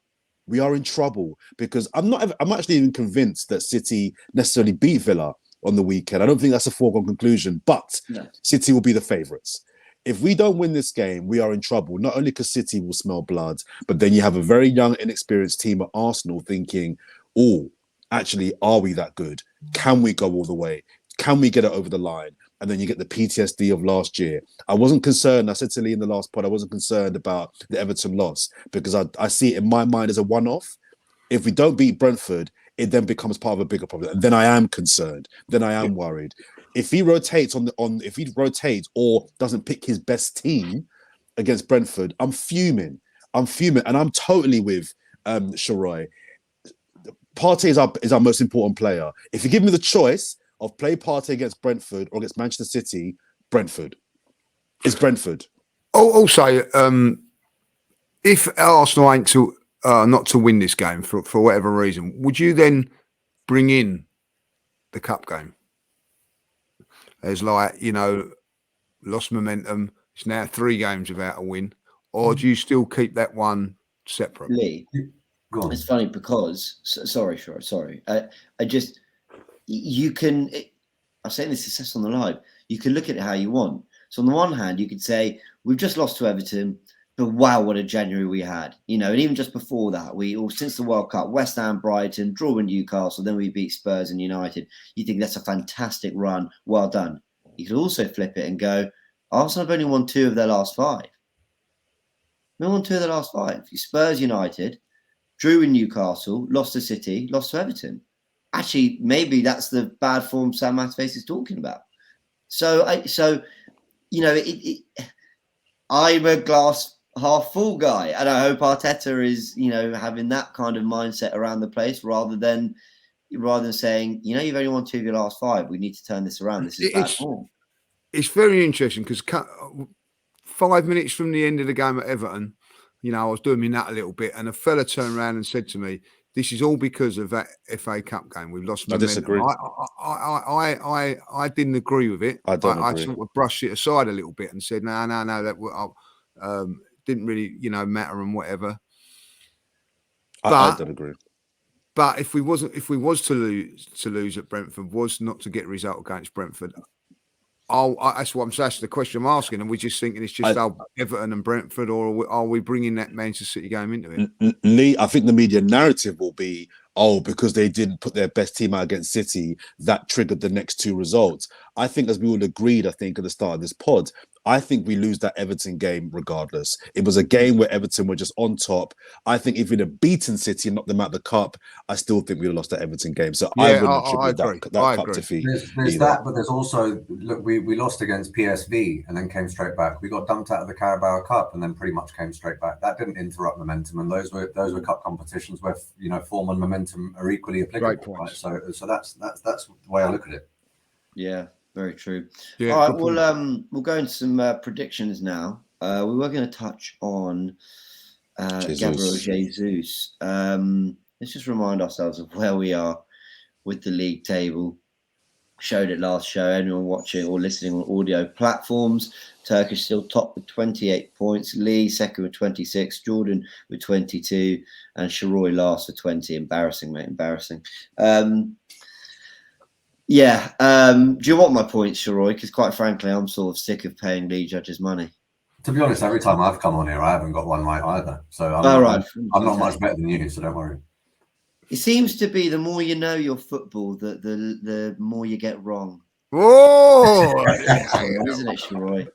S3: We are in trouble because I'm actually even convinced that City necessarily beat Villa. on the weekend. I don't think that's a foregone conclusion, but City will be the favourites. If we don't win this game, we are in trouble, not only because City will smell blood, but then you have a very young, inexperienced team at Arsenal thinking, oh, actually, are we that good? Can we go all the way? Can we get it over the line? And then you get the PTSD of last year. I wasn't concerned. I said to Lee in the last pod, I wasn't concerned about the Everton loss because I see it in my mind as a one-off. If we don't beat Brentford, it then becomes part of a bigger problem. And then I am concerned. Then I am worried. If he rotates if he rotates or doesn't pick his best team against Brentford, I'm fuming. And I'm totally with Sharoy. Partey is our most important player. If you give me the choice of play Partey against Brentford or against Manchester City, Brentford. It's Brentford.
S2: Also, if Arsenal ain't not to win this game for whatever reason, would you then bring in the cup game? As like, lost momentum. It's now 3 games without a win. Or do you still keep that one separate?
S1: Lee,
S4: Go on.
S1: it's funny because, sorry. I'm saying this is success on the live. You can look at it how you want. So on the one hand, you could say, we've just lost to Everton, but wow, what a January we had. And even just before that, since the World Cup, West Ham, Brighton, draw in Newcastle, then we beat Spurs and United. You think that's a fantastic run. Well done. You could also flip it and go, Arsenal have only won 2 of their last 5. They won 2 of their last 5. Spurs, United, drew in Newcastle, lost to City, lost to Everton. Actually, maybe that's the bad form Sam Matterface is talking about. I'm a glass half full guy, and I hope Arteta is, having that kind of mindset around the place rather than saying, you've only won 2 of your last 5. We need to turn this around. This is bad form.
S2: It's very interesting because 5 minutes from the end of the game at Everton, I was doing me nut a little bit, and a fella turned around and said to me, "This is all because of that FA Cup game. We've lost momentum."
S3: I disagree.
S2: I didn't agree with it.
S3: I don't agree.
S2: I sort of brushed it aside a little bit and said, "No, that didn't really, matter and whatever."
S3: I don't agree.
S2: But if we was to lose at Brentford, was not to get a result against Brentford, that's what I'm saying. That's the question I'm asking. And we're just thinking it's just Everton and Brentford, or are we bringing that Manchester City game into it?
S3: Lee, I think the media narrative will be, because they didn't put their best team out against City, that triggered the next 2 results. I think, as we all agreed, at the start of this pod, I think we lose that Everton game regardless. It was a game where Everton were just on top. I think if we'd have beaten City and knocked them out of the cup, I still think we'd have lost that Everton game. So I wouldn't attribute that cup defeat.
S4: There's that, but there's also, look, we lost against PSV and then came straight back. We got dumped out of the Carabao Cup and then pretty much came straight back. That didn't interrupt momentum, and those were cup competitions where form and momentum are equally applicable. Right? So that's the way I look at it.
S1: Yeah. Very true.
S2: Yeah,
S1: all right, we'll go into some predictions now. We were going to touch on Gabriel Jesus. Let's just remind ourselves of where we are with the league table. Showed it last show. Anyone watching or listening on audio platforms, Turkish still top with 28 points. Lee second with 26. Jordan with 22. And Sharoy last with 20. Embarrassing, mate. Embarrassing. Do you want my points, Sharoy? Because quite frankly, I'm sort of sick of paying league judges money.
S4: To be honest, every time I've come on here, I haven't got one right either. So I'm not much better than you, so don't worry.
S1: It seems to be the more you know your football, the more you get wrong.
S2: Oh,
S1: isn't it, Sharoy?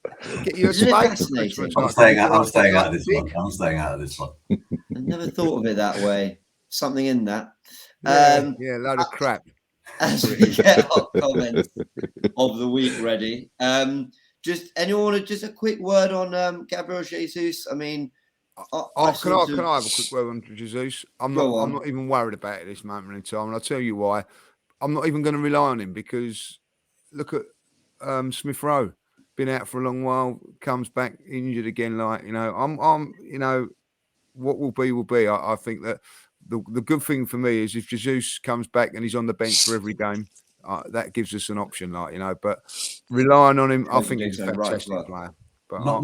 S2: Isn't it
S1: fascinating?
S4: I'm staying out of this one. I'm staying out of this one.
S1: I never thought of it that way. Something in that.
S2: Load of crap.
S1: As we get our comments of the week ready, just anyone want to just a quick word on Gabriel Jesus? I mean,
S2: can I have a quick word on Jesus? I'm not even worried about it this moment in time, and I'll tell you why. I'm not even going to rely on him because look at Smith Rowe, been out for a long while, comes back injured again. What will be will be. I think that. The good thing for me is if Jesus comes back and he's on the bench for every game, that gives us an option, but relying on him, I think he's a fantastic player. But
S4: not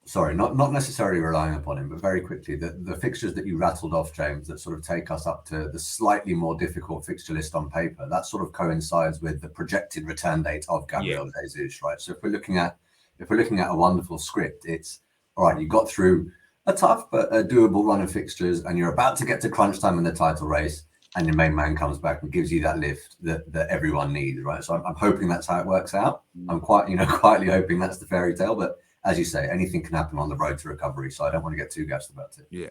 S4: sorry, not necessarily relying upon him, but very quickly, the fixtures that you rattled off, James, that sort of take us up to the slightly more difficult fixture list on paper, that sort of coincides with the projected return date of Gabriel Jesus, right? So if we're looking at a wonderful script, it's all right. You got through a tough but a doable run of fixtures, and you're about to get to crunch time in the title race, and your main man comes back and gives you that lift that everyone needs, right? So I'm hoping that's how it works out. I'm quietly hoping that's the fairy tale, but as you say, anything can happen on the road to recovery, so I don't want to get too gassed about it.
S2: Yeah.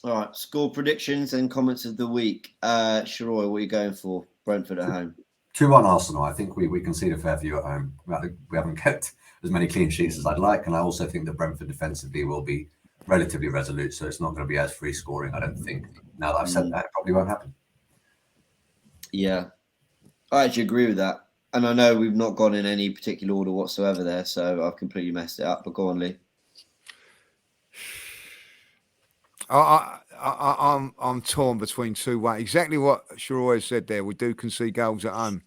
S1: All right, score predictions and comments of the week. Sharoy, what are you going for? Brentford at home.
S4: 2-1 Arsenal. I think we concede a fair few at home. We haven't kept as many clean sheets as I'd like, and I also think that Brentford defensively will be relatively resolute, so it's not going to be as free scoring, I don't think. Now that I've said that, it probably won't happen.
S1: Yeah, I actually agree with that. And I know we've not gone in any particular order whatsoever there, so I've completely messed it up. But go on, Lee.
S2: I'm torn between 2-1. Exactly what Sharoy said there. We do concede goals at home.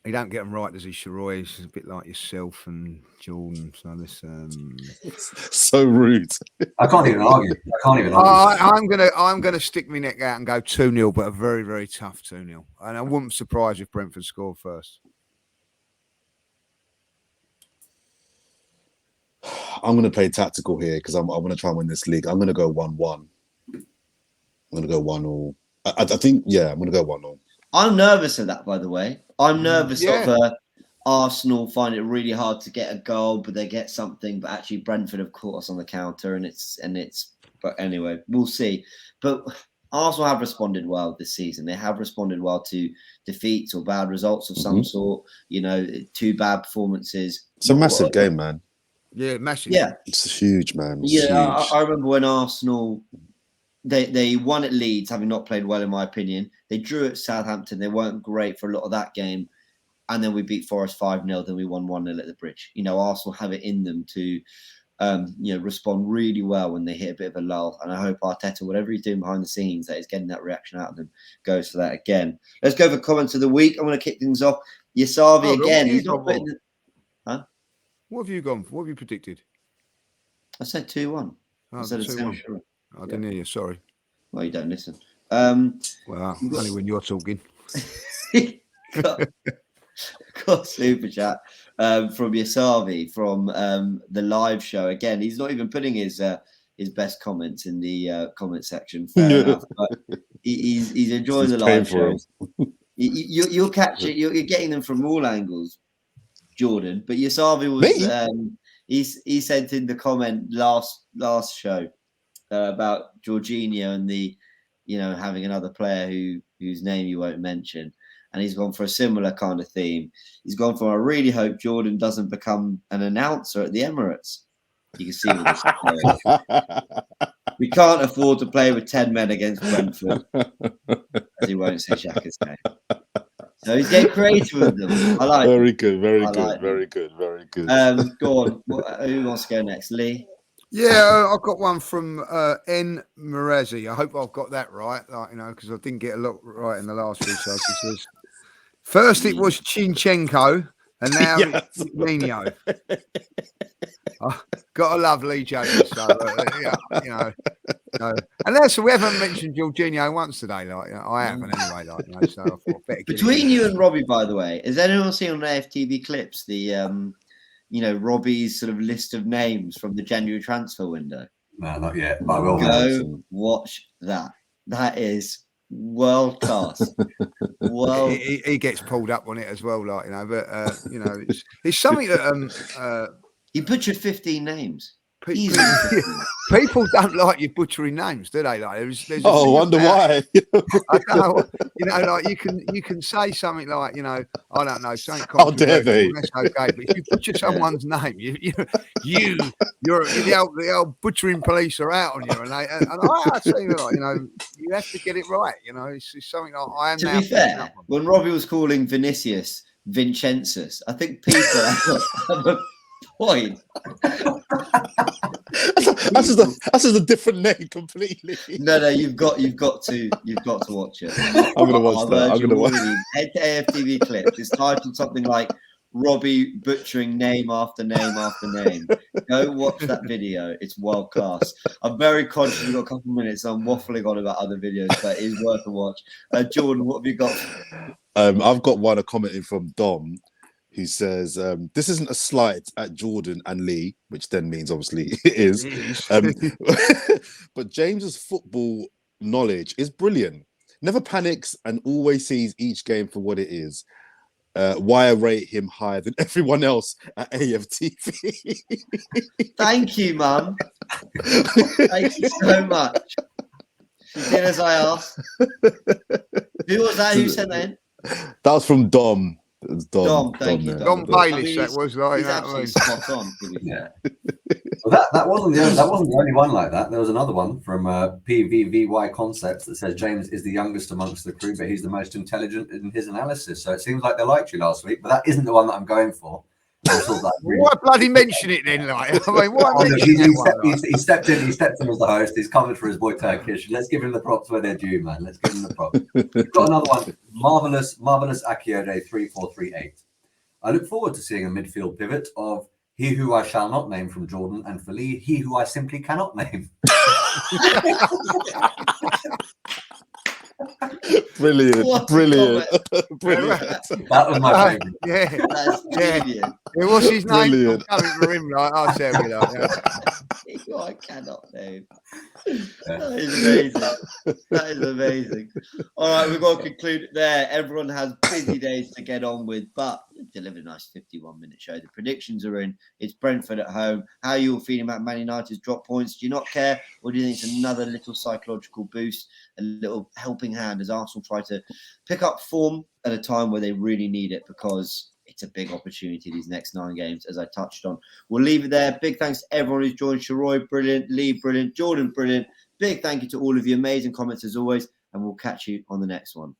S2: He don't get them right, does he, Sharoy? He's a bit like yourself and Jordan. So this,
S3: so rude.
S4: I can't even argue.
S2: I'm gonna stick my neck out and go 2-0, but a very, very tough 2-0. And I wouldn't be surprised if Brentford scored first.
S3: I'm going to play tactical here because I want to try and win this league. I'm going to go 1-1. I'm going to go 1-1. I think, I'm going to go 1-1.
S1: I'm nervous of that, by the way. I'm nervous of Arsenal find it really hard to get a goal, but they get something. But actually, Brentford have caught us on the counter, and it's. But anyway, we'll see. But Arsenal have responded well this season. They have responded well to defeats or bad results of some sort. 2 bad performances.
S3: It's a massive game, man.
S2: Yeah, massive.
S1: Yeah,
S3: it's huge, man. It's
S1: huge.
S3: I
S1: remember when Arsenal. They won at Leeds, having not played well, in my opinion. They drew at Southampton. They weren't great for a lot of that game. And then we beat Forest 5-0. Then we won 1-0 at the Bridge. Arsenal have it in them to, respond really well when they hit a bit of a lull. And I hope Arteta, whatever he's doing behind the scenes, that is getting that reaction out of them, goes for that again. Let's go for comments of the week. I'm going to kick things off. Yasavi again. He's not putting the... Huh?
S2: What have you gone for? What have you predicted?
S1: I said 2-1.
S2: I said 2-1. I didn't hear you. Sorry.
S1: Well, you don't listen.
S2: Well, only when you're talking.
S1: got super chat from Yasavi from the live show. Again, he's not even putting his best comments in the comment section. Fair enough, but he's enjoying the live show. You'll catch it. You're getting them from all angles, Jordan. But Yasavi was he sent in the comment last show about Jorginho and the having another player whose name you won't mention. And he's gone for a similar kind of theme. He's gone for, I really hope Jordan doesn't become an announcer at the Emirates. You can see what this is going. We can't afford to play with 10 men against Brentford. As he won't say Xhaka's name. So he's getting creative with them. I like
S3: Very
S1: it.
S3: good, very good, very good, very good.
S1: Go on. Who wants to go next? Lee?
S2: Yeah, I've got one from N. Marazi. I hope I've got that right, because I didn't get a lot right in the last few shows. He says, first it was Chinchenko, and now it's Mourinho. Gotta love Lee Jones. So, unless we haven't mentioned Jorginho once today, I haven't anyway. So I thought better
S1: between you and Robbie, by the way, has anyone seen on AFTV clips the Robbie's sort of list of names from the January transfer window?
S4: No, not yet. But I will.
S1: Go watch that. That is world class.
S2: He gets pulled up on it as well, but it's something that
S1: he butchered 15 names.
S2: People don't like you butchering names, do they? There's
S3: I wonder why.
S2: I don't know, you can say something like, I don't know, something.
S3: How dare they?
S2: That's okay, but if you butcher someone's name, the old butchering police are out on you, and I say you have to get it right. It's something like I am.
S1: To be fair, when Robbie was calling Vinicius Vincenzus, I think people have a point.
S3: That's just a different name completely.
S1: No, you've got to watch it.
S3: I'm gonna watch that. I'm gonna watch.
S1: Head to AFTV clips. It's titled something like Robbie butchering name after name after name. Go watch that video. It's world class. I'm very conscious we've got a couple of minutes. So I'm waffling on about other videos, but it is worth a watch. Jordan, what have you got?
S3: I've got one commenting from Dom, who says, this isn't a slight at Jordan and Lee, which then means obviously it is. But James's football knowledge is brilliant. Never panics and always sees each game for what it is. Why I rate him higher than everyone else at AFTV.
S1: Thank you, Mum. Thank you so much. She did as I asked. Who was that? Who sent that in?
S3: That was from Dom.
S1: Dom, thank you,
S2: Dom Bayless. That was like
S1: he's
S2: that.
S1: actually spot on.
S4: Yeah. Well, that wasn't the only one like that. There was another one from PVVY Concepts that says James is the youngest amongst the crew, but he's the most intelligent in his analysis. So it seems like they liked you last week, but that isn't the one that I'm going for.
S2: Why bloody mention it then? Like, I mean, why
S4: he stepped in as the host. He's covered for his boy Turkish. Let's give him the props where they're due, man. Let's give him the props. We've got another one. Marvelous Akiode 3438. I look forward to seeing a midfield pivot of he who I shall not name from Jordan, and for Lee, he who I simply cannot name.
S3: Brilliant.
S4: That was my favourite.
S2: Yeah,
S1: That's brilliant.
S2: It was his name.
S3: Brilliant.
S2: I'm coming for him. Like, I'll tell you that.
S1: I cannot name. That is amazing. That is amazing. All right, we've got to conclude it there. Everyone has busy days to get on with, but delivered a nice 51-minute show. The predictions are in. It's Brentford at home. How are you all feeling about Man United's drop points? Do you not care? Or do you think it's another little psychological boost, a little helping hand as Arsenal try to pick up form at a time where they really need it, because it's a big opportunity these next 9 games, as I touched on. We'll leave it there. Big thanks to everyone who's joined. Sharoy, brilliant. Lee, brilliant. Jordan, brilliant. Big thank you to all of you. Amazing comments as always. And we'll catch you on the next one.